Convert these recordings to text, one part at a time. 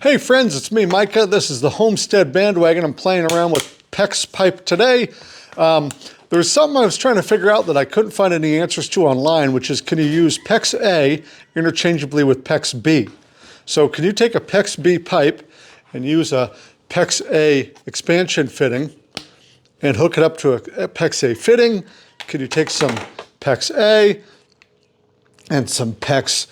Hey friends, it's me, Micah. This is the Homestead Bandwagon. I'm playing around with PEX pipe today. There's something I was trying to figure out that I couldn't find any answers to online, which is, can you use PEX A interchangeably with PEX B? So can you take a PEX B pipe and use a PEX A expansion fitting and hook it up to a PEX A fitting? Can you take some PEX A and some PEX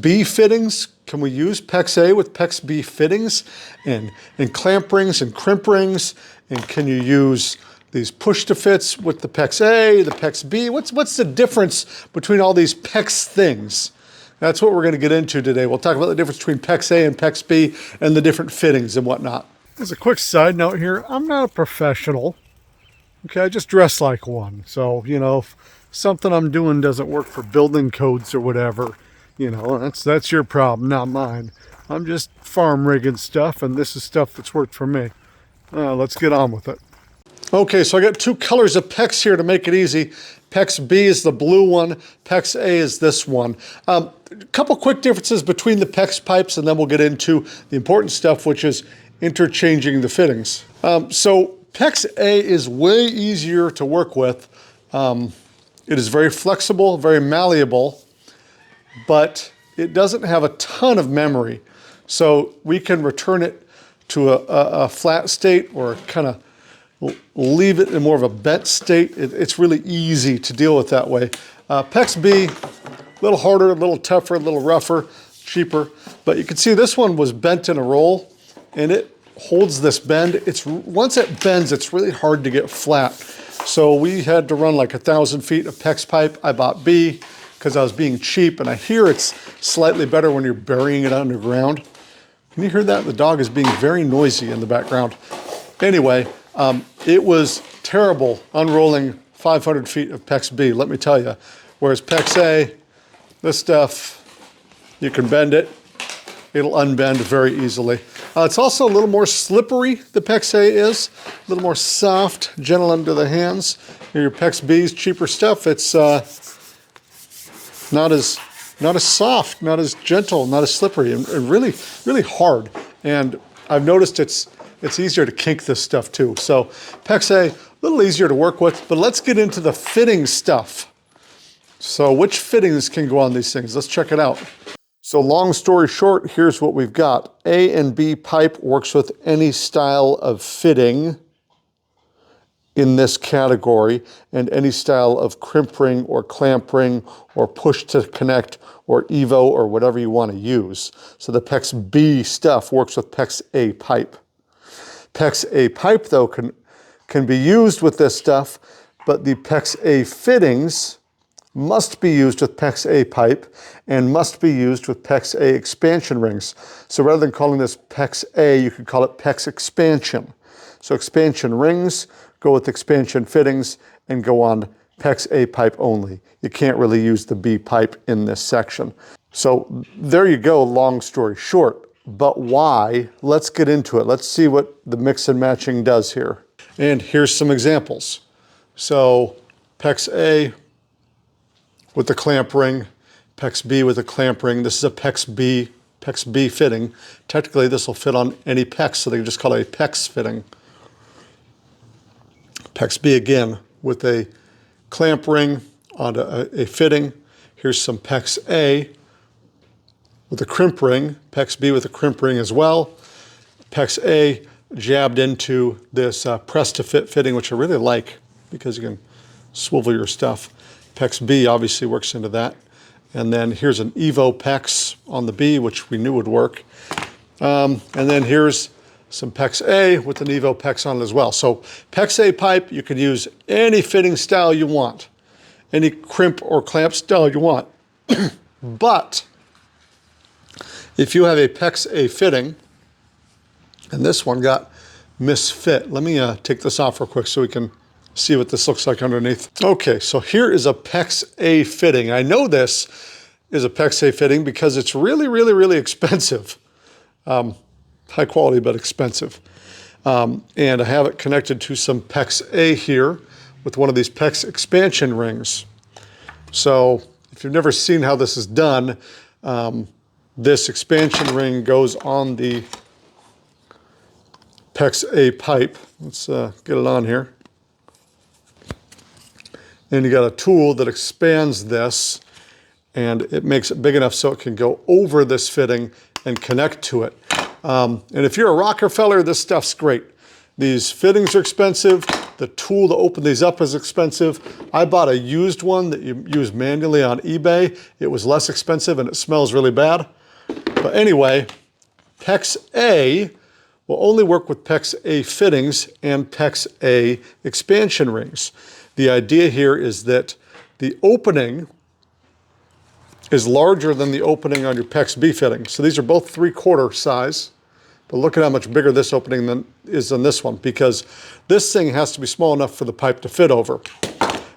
B fittings? Can we use PEX A with PEX B fittings and clamp rings and crimp rings? And can you use these push-to-fits with the PEX A, the PEX B? What's the difference between all these PEX things? That's what we're going to get into today. We'll talk about the difference between PEX A and PEX B and the different fittings and whatnot. As a quick side note here, I'm not a professional. Okay, I just dress like one. So, you know, if something I'm doing doesn't work for building codes or whatever, you know, that's your problem, not mine. I'm just farm rigging stuff, and this is stuff that's worked for me. Let's get on with it. Okay, so I got two colors of PEX here to make it easy. PEX B is the blue one, PEX A is this one. A couple quick differences between the PEX pipes, and then we'll get into the important stuff, which is interchanging the fittings. So PEX A is way easier to work with. It is very flexible, very malleable, but it doesn't have a ton of memory. So we can return it to a flat state or kind of leave it in more of a bent state. It's really easy to deal with that way. PEX B, a little harder, a little tougher, a little rougher, cheaper. But you can see this one was bent in a roll, and it holds this bend. Once it bends, it's really hard to get flat. So we had to run like 1,000 feet of PEX pipe. I bought B because I was being cheap, and I hear it's slightly better when you're burying it underground. Can you hear that? The dog is being very noisy in the background. Anyway, it was terrible unrolling 500 feet of PEX B, let me tell you. Whereas PEX A, this stuff, you can bend it. It'll unbend very easily. It's also a little more slippery, the PEX A is. A little more soft, gentle under the hands. Your PEX B's cheaper stuff, it's not as soft, not as gentle, not as slippery, and really, really hard. And I've noticed it's easier to kink this stuff too. So PEX A, a little easier to work with, but let's get into the fitting stuff. So which fittings can go on these things? Let's check it out. So long story short, here's what we've got. A and B pipe works with any style of fitting in this category, and any style of crimp ring or clamp ring or push to connect or Evo or whatever you want to use. So the PEX B stuff works with PEX A pipe. PEX A pipe though can be used with this stuff, but the PEX A fittings must be used with PEX A pipe and must be used with PEX A expansion rings. So rather than calling this PEX A, you could call it PEX expansion. So expansion rings go with expansion fittings and go on PEX A pipe only. You can't really use the B pipe in this section. So there you go, long story short. But why? Let's get into it. Let's see what the mix and matching does here. And here's some examples. So PEX A with the clamp ring, PEX B with a clamp ring. This is a PEX B fitting. Technically this will fit on any PEX, so they can just call it a PEX fitting. PEX B again with a clamp ring onto a fitting. Here's some PEX A with a crimp ring, PEX B with a crimp ring as well. PEX A jabbed into this press to fit fitting, which I really like because you can swivel your stuff. PEX B obviously works into that. And then here's an Evo PEX on the B, which we knew would work. And then here's some PEX A with an Evo PEX on it as well. So PEX A pipe, you could use any fitting style you want, any crimp or clamp style you want. But if you have a PEX A fitting, and this one got misfit. Let me take this off real quick so we can see what this looks like underneath. Okay, so here is a PEX A fitting. I know this is a PEX A fitting because it's really, really, really expensive. High quality, but expensive. And I have it connected to some PEX A here with one of these PEX expansion rings. So if you've never seen how this is done, this expansion ring goes on the PEX A pipe. Let's get it on here. And you got a tool that expands this, and it makes it big enough so it can go over this fitting and connect to it. And if you're a Rockefeller, this stuff's great. These fittings are expensive. The tool to open these up is expensive. I bought a used one that you use manually on eBay. It was less expensive and it smells really bad. But anyway, PEX A will only work with PEX A fittings and PEX A expansion rings. The idea here is that the opening is larger than the opening on your PEX B fitting. So these are both 3/4 size, but look at how much bigger this opening is than this one, because this thing has to be small enough for the pipe to fit over.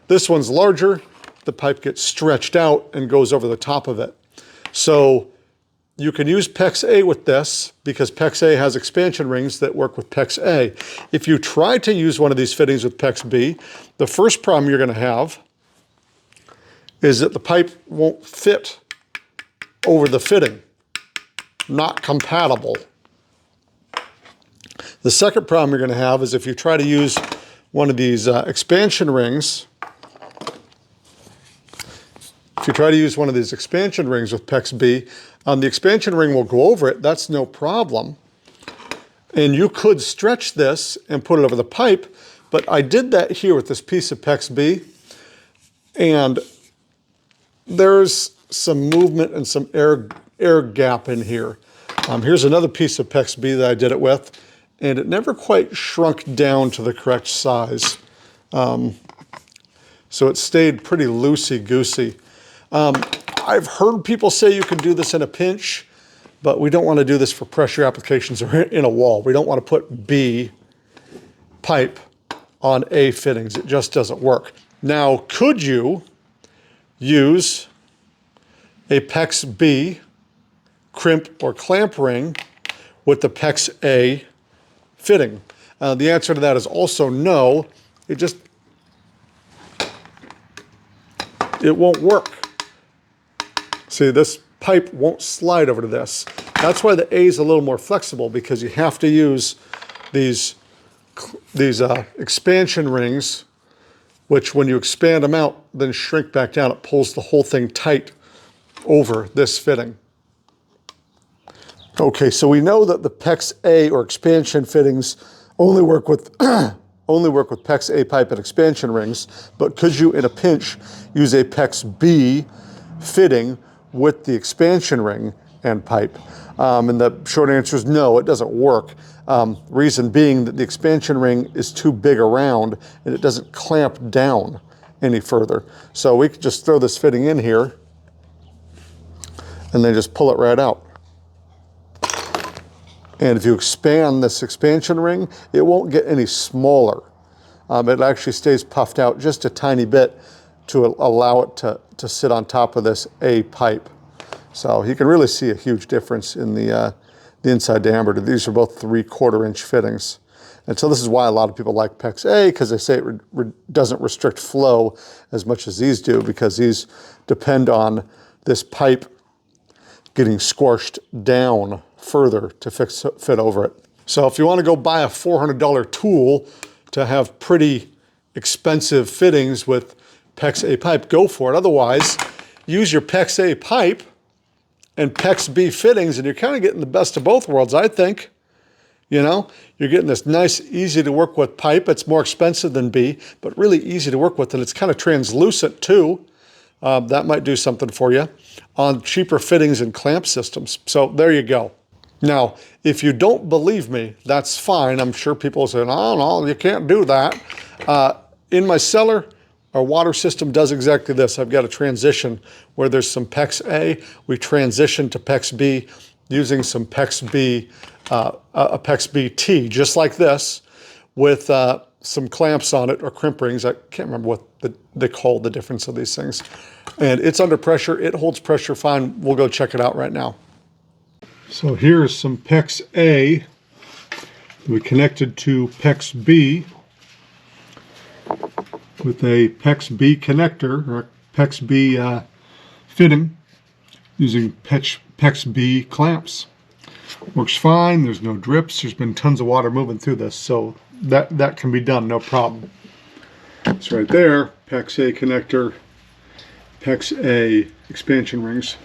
This one's larger, the pipe gets stretched out and goes over the top of it. So you can use PEX A with this because PEX A has expansion rings that work with PEX A. If you try to use one of these fittings with PEX B, the first problem you're going to have is that the pipe won't fit over the fitting. Not compatible. The second problem you're going to have is if you try to use one of these expansion rings, with PEX B, the expansion ring will go over it. That's no problem. And you could stretch this and put it over the pipe, but I did that here with this piece of PEX B, and there's some movement and some air gap in here. Here's another piece of PEX B that I did it with, and it never quite shrunk down to the correct size. So it stayed pretty loosey-goosey. I've heard people say you can do this in a pinch, but we don't want to do this for pressure applications or in a wall. We don't want to put B pipe on A fittings. It just doesn't work. Now, could you use a PEX B crimp or clamp ring with the PEX A fitting? The answer to that is also no. It won't work. See, this pipe won't slide over to this. That's why the A is a little more flexible, because you have to use these expansion rings, which when you expand them out, then shrink back down. It pulls the whole thing tight over this fitting. Okay, so we know that the PEX A or expansion fittings only work with PEX A pipe and expansion rings, but could you, in a pinch, use a PEX B fitting with the expansion ring and pipe? And the short answer is no, it doesn't work. Reason being that the expansion ring is too big around and it doesn't clamp down any further. So we could just throw this fitting in here and then just pull it right out. And if you expand this expansion ring, it won't get any smaller. It actually stays puffed out just a tiny bit to allow it to sit on top of this A pipe. So you can really see a huge difference in the inside diameter. These are both 3/4 inch fittings. And so this is why a lot of people like PEX A, because they say it doesn't restrict flow as much as these do, because these depend on this pipe getting squashed down further to fit over it. So if you want to go buy a $400 tool to have pretty expensive fittings with PEX A pipe, go for it. Otherwise, use your PEX A pipe and PEX B fittings, and you're kind of getting the best of both worlds, I think. You know, you're getting this nice, easy to work with pipe. It's more expensive than B, but really easy to work with, and it's kind of translucent too. That might do something for you on cheaper fittings and clamp systems. So there you go. Now, if you don't believe me, that's fine. I'm sure people will say, oh, no, you can't do that. In my cellar, our water system does exactly this. I've got a transition where there's some PEX A. We transition to PEX B using some PEX B, a PEX B T, just like this, with some clamps on it, or crimp rings. I can't remember what they call the difference of these things. And it's under pressure. It holds pressure fine. We'll go check it out right now. So here's some PEX A we connected to PEX B with a PEX B connector, or PEX B fitting. using PEX B clamps. Works fine, there's no drips, there's been tons of water moving through this, so that can be done, no problem. It's right there, PEX A connector, PEX A expansion rings.